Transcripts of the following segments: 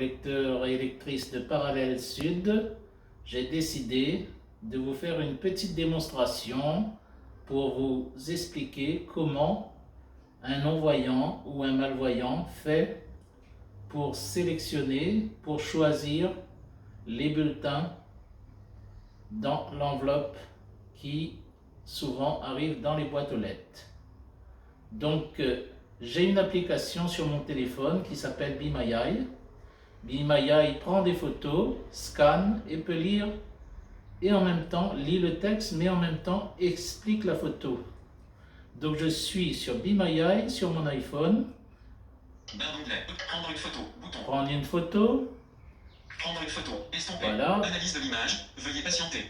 lecteurs et lectrices de Parallèle Sud, j'ai décidé de vous faire une petite démonstration pour vous expliquer comment un non-voyant ou un malvoyant fait pour sélectionner, pour choisir les bulletins dans l'enveloppe qui souvent arrive dans les boîtes aux lettres. Donc, j'ai une application sur mon téléphone qui s'appelle Be My Eye. Be My Eye prend des photos, scanne et peut lire et en même temps lit le texte, mais en même temps explique la photo. Donc, je suis sur Be My Eye sur mon iPhone. Prendre une photo, bouton. Prendre une photo. Prendre une photo, estomper. Voilà. Analyse de l'image, veuillez patienter.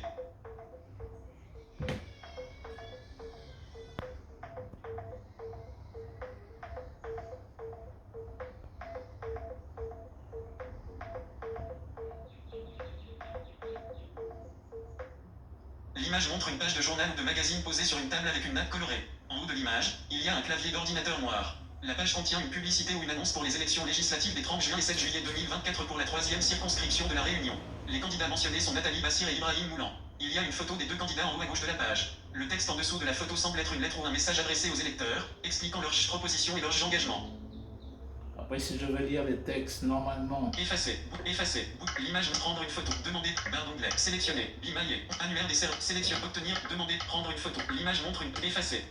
L'image montre une page de journal ou de magazine posée sur une table avec une nappe colorée. En haut de l'image, il y a un clavier d'ordinateur noir. La page contient une publicité ou une annonce pour les élections législatives des 30 juin et 7 juillet 2024 pour la 3e circonscription de la Réunion. Les candidats mentionnés sont Nathalie Bassir et Ibrahim Moulan. Il y a une photo des deux candidats en haut à gauche de la page. Le texte en dessous de la photo semble être une lettre ou un message adressé aux électeurs, expliquant leurs propositions et leurs engagements. Après, si je veux lire les textes, normalement... Effacer, l'image, prendre une photo, demander, barre d'onglet, sélectionner, bimailler, annuaire des services, sélection, obtenir, demander, prendre une photo, l'image montre une, effacer,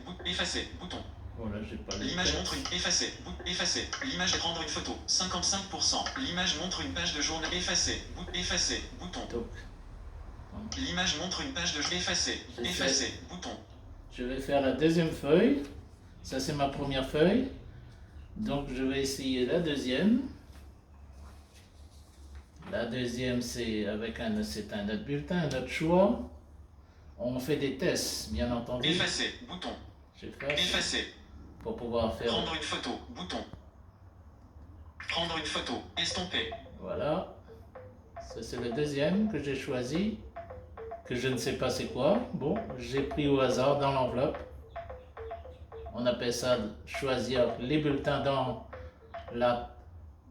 bouton. Voilà, j'ai pas l'image montre une, effacer, l'image est prendre une photo, 55%, l'image montre une page de journal, effacer, bouton. L'image montre une page de effacer, bouton. Je vais faire la deuxième feuille, ça c'est ma première feuille. Donc je vais essayer la deuxième. La deuxième c'est avec un autre bulletin, un autre choix. On fait des tests, bien entendu. Effacer, bouton. J'efface. Effacer. Pour pouvoir faire... Prendre une photo, bouton. Prendre une photo, estomper. Voilà. Ça c'est le deuxième que j'ai choisi. Que je ne sais pas c'est quoi. Bon, j'ai pris au hasard dans l'enveloppe. On appelle ça choisir les bulletins dans la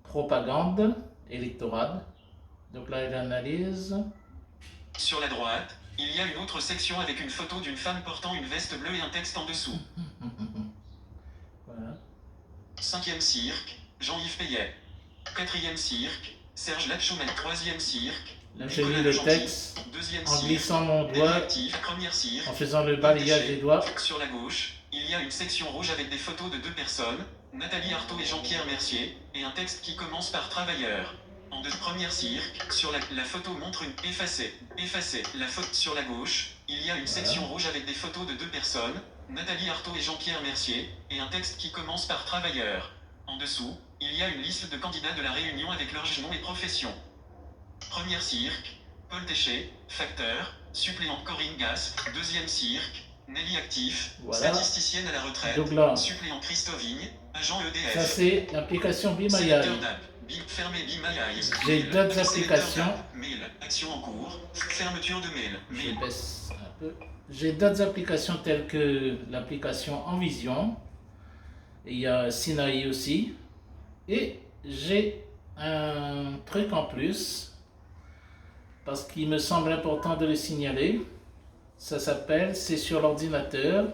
propagande électorale. Donc là, il analyse. Sur la droite, il y a une autre section avec une photo d'une femme portant une veste bleue et un texte en dessous. Voilà. 5e cirque, Jean-Yves Payet. 4e cirque, Serge Lachaumet. 3e cirque, là, j'ai mis le texte en glissant mon doigt, en faisant le balayage des doigts. Sur la gauche, il y a une section rouge avec des photos de deux personnes, Nathalie Arthaud et Jean-Pierre Mercier, et un texte qui commence par travailleur. En première cirque, sur la photo montre une effacer, la photo sur la gauche, il y a une section rouge avec des photos de deux personnes, Nathalie Arthaud et Jean-Pierre Mercier, et un texte qui commence par travailleur. En dessous, il y a une liste de candidats de la Réunion avec leurs noms et professions. Première cirque, Paul Téché, facteur, suppléant Corinne Gass. 2e cirque, Nelly Actif, voilà. Statisticienne à la retraite, donc là, suppléant Christophe Vigne, agent EDF. Ça c'est l'application Be My Eye. J'ai d'autres applications. Mail, action en cours, fermeture de mail. Je baisse un peu. J'ai d'autres applications telles que l'application Envision. Il y a Sinaï aussi. Et j'ai un truc en plus, parce qu'il me semble important de le signaler. Ça s'appelle, c'est sur l'ordinateur.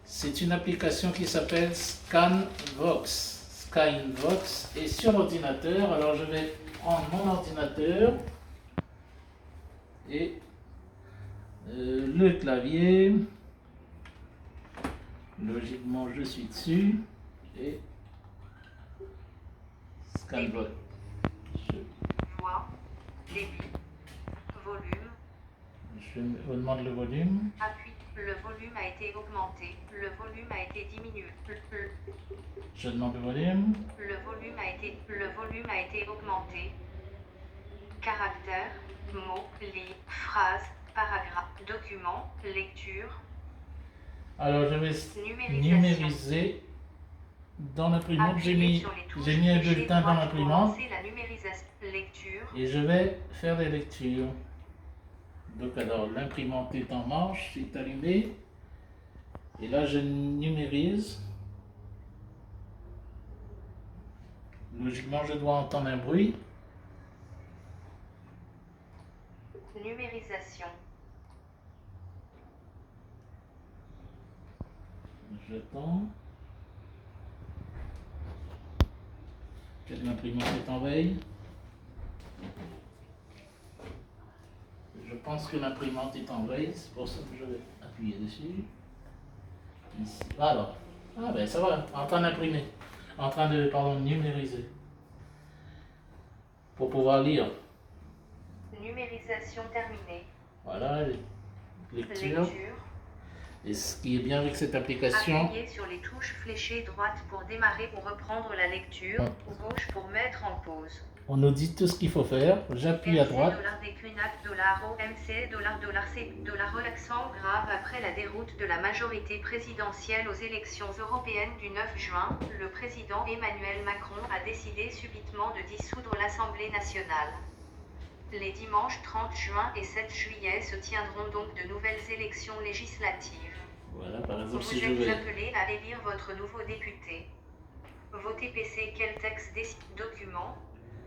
C'est une application qui s'appelle Scanvox. Scanvox est sur l'ordinateur. Alors je vais prendre mon ordinateur et le clavier. Logiquement, je suis dessus et Scanvox. Voix, débit, volume. Je vous demande le volume. Appui. Le volume a été augmenté. Le volume a été diminué. Je demande le volume. Le volume a été augmenté. Caractère, mots, livre, phrase, paragraphe, document, lecture. Alors je vais numériser dans l'imprimante. J'ai mis un bulletin dans l'imprimante et je vais faire des lectures. Donc alors l'imprimante est en marche, c'est allumé et là je numérise. Logiquement je dois entendre un bruit. Numérisation. J'attends. Quelle imprimante est en veille? Je pense que l'imprimante est en veille, c'est pour ça que je vais appuyer dessus. Ici. Voilà. Ah ben ça va, en train d'imprimer. En train de, pardon, numériser. Pour pouvoir lire. Numérisation terminée. Voilà, lecture. Lecture. Et ce qui est bien avec cette application, Appuyez sur les touches fléchées droite pour démarrer ou reprendre la lecture, ou gauche pour mettre en pause. on nous dit tout ce qu'il faut faire. J'appuie à droite. $DQNAC, $OMC, $C, $relaxant grave après la déroute de la majorité présidentielle aux élections européennes du 9 juin, le président Emmanuel Macron a décidé subitement de dissoudre l'Assemblée nationale. Les dimanches 30 juin et 7 juillet se tiendront donc de nouvelles élections législatives. Voilà, par exemple, Vous si je êtes vais. appelé à élire votre nouveau député. Votez PC, quel texte document.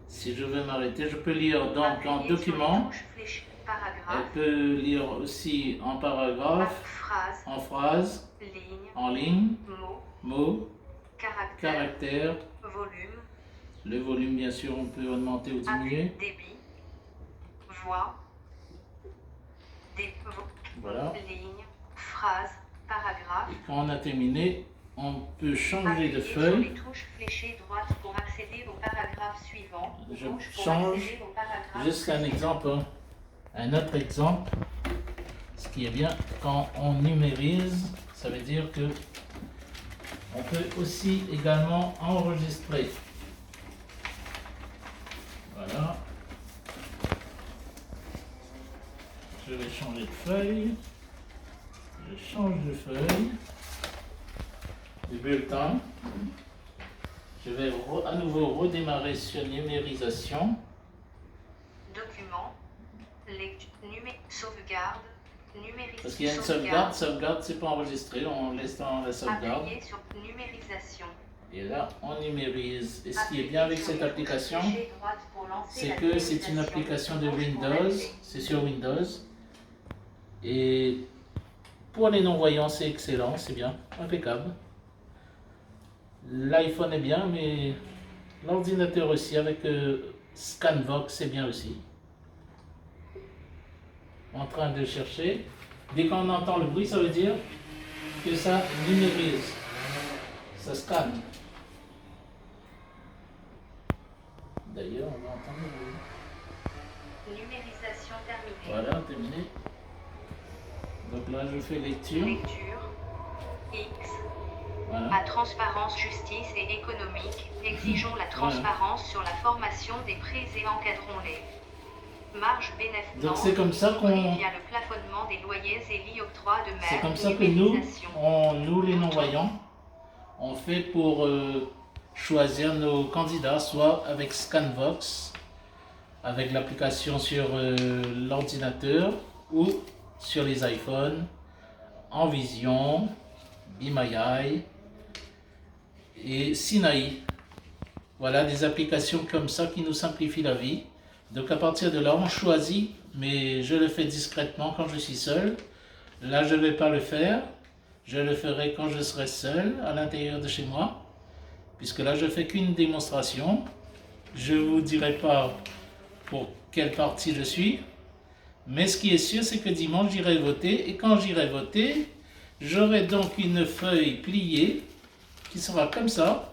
Si je veux m'arrêter, je peux lire donc en Appuyez sur les document. touches fléchées, Elle paragraphe, peut lire aussi en paragraphe, phrase, en phrase, ligne, en ligne, mot, mots, caractère, caractères. volume, Le volume, bien sûr, on peut augmenter ou diminuer. débit, voix, Voilà. ligne, phrase, paragraphe. Et quand on a terminé, on peut changer de Appuyez sur feuille. les touches fléchées droite pour accéder au paragraphe suivant. Je Gauche pour change accéder au paragraphe juste un suivant. exemple, hein. Un autre exemple. Ce qui est bien, quand on numérise, ça veut dire que on peut aussi également enregistrer. Voilà. Je vais changer de feuille. Je change de feuille. Du bulletin. Je vais à nouveau redémarrer sur numérisation. Document, lecture, sauvegarde, numérisation. Parce qu'il y a une sauvegarde, sauvegarde c'est pas enregistré, on laisse dans la sauvegarde. Appuyez sur numérisation. Et là, on numérise. Et ce qui est bien avec cette application, c'est c'est que c'est une application de Windows, c'est sur Windows. Et pour les non-voyants, c'est excellent, c'est bien, impeccable. L'iPhone est bien, mais l'ordinateur aussi, avec Scanvox, c'est bien aussi. En train de chercher. Dès qu'on entend le bruit, ça veut dire que ça numérise, ça scanne. D'ailleurs, on va entendre le bruit. Numérisation terminée. Voilà, terminé. Donc là, je fais lecture. Lecture. X. Voilà. À transparence, justice et économique, exigeons la transparence sur la formation des prix et encadrons-les. Marge bénéfice. Donc c'est comme ça qu'on. Via le plafonnement des loyers et l'octroi de mer. C'est comme ça que nous les non-voyants, on fait pour choisir nos candidats, soit avec Scanvox, avec l'application sur l'ordinateur, ou sur les iPhones, en Vision, Be My Eye et Sinaï. Voilà des applications comme ça qui nous simplifient la vie. Donc à partir de là, on choisit, mais je le fais discrètement quand je suis seul. Là, je ne vais pas le faire. Je le ferai quand je serai seul à l'intérieur de chez moi, puisque là, je ne fais qu'une démonstration. Je ne vous dirai pas pour quelle partie je suis, mais ce qui est sûr, c'est que dimanche, j'irai voter. Et quand j'irai voter, j'aurai donc une feuille pliée qui sera comme ça,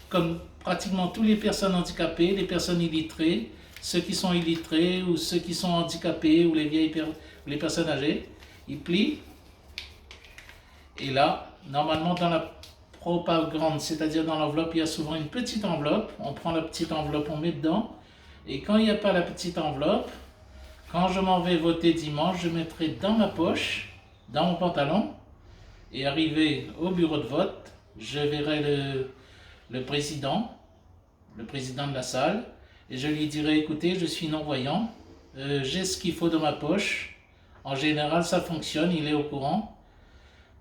comme pratiquement toutes les personnes handicapées, les personnes illettrées, ceux qui sont illettrés ou ceux qui sont handicapés ou les personnes âgées. Ils plient. Et là, normalement dans la propagande, c'est-à-dire dans l'enveloppe, il y a souvent une petite enveloppe. On prend la petite enveloppe, on met dedans. Et quand il n'y a pas la petite enveloppe, quand je m'en vais voter dimanche, je mettrai dans ma poche, dans mon pantalon, et arrivé au bureau de vote, je verrai le président de la salle, et je lui dirai, écoutez, je suis non-voyant, j'ai ce qu'il faut dans ma poche. En général, ça fonctionne, il est au courant.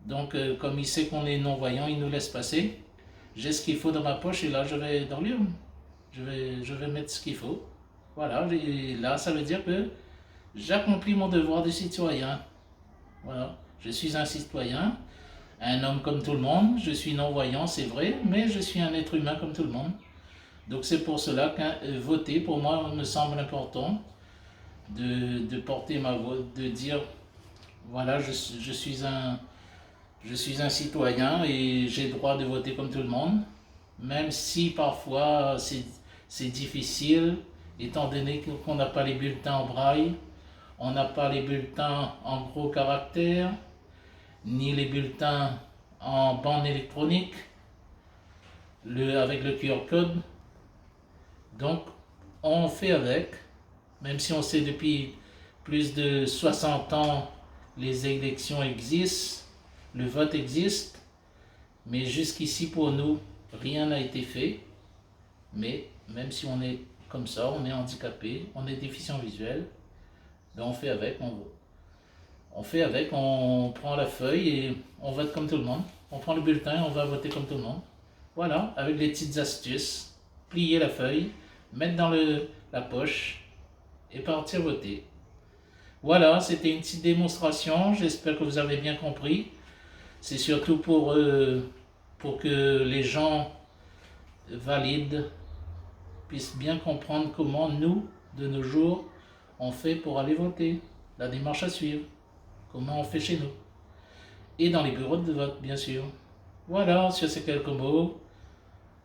Donc, comme il sait qu'on est non-voyant, il nous laisse passer. J'ai ce qu'il faut dans ma poche, et là, je vais dans l'urne. Je vais mettre ce qu'il faut. Voilà, et là, ça veut dire que j'accomplis mon devoir de citoyen. Voilà, je suis un citoyen, un homme comme tout le monde, je suis non-voyant, c'est vrai, mais je suis un être humain comme tout le monde. Donc c'est pour cela que voter, pour moi, me semble important de porter ma voix, de dire, voilà, je suis un citoyen et j'ai le droit de voter comme tout le monde, même si parfois c'est difficile, étant donné qu'on n'a pas les bulletins en braille, on n'a pas les bulletins en gros caractères, ni les bulletins en bande électronique, avec le QR code. Donc, on fait avec, même si on sait depuis plus de 60 ans, les élections existent, le vote existe, mais jusqu'ici pour nous, rien n'a été fait. Mais même si on est comme ça, on est handicapé, on est déficient visuel, ben on fait avec, on fait avec, on prend la feuille et on vote comme tout le monde. On prend le bulletin et on va voter comme tout le monde. Voilà, avec des petites astuces, plier la feuille, mettre dans la poche et partir voter. Voilà, c'était une petite démonstration, j'espère que vous avez bien compris. C'est surtout pour que les gens valides puissent bien comprendre comment nous, de nos jours, on fait pour aller voter, la démarche à suivre, comment on fait chez nous. Et dans les bureaux de vote, bien sûr. Voilà, sur ces quelques mots.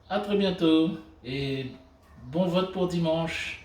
À très bientôt et bon vote pour dimanche.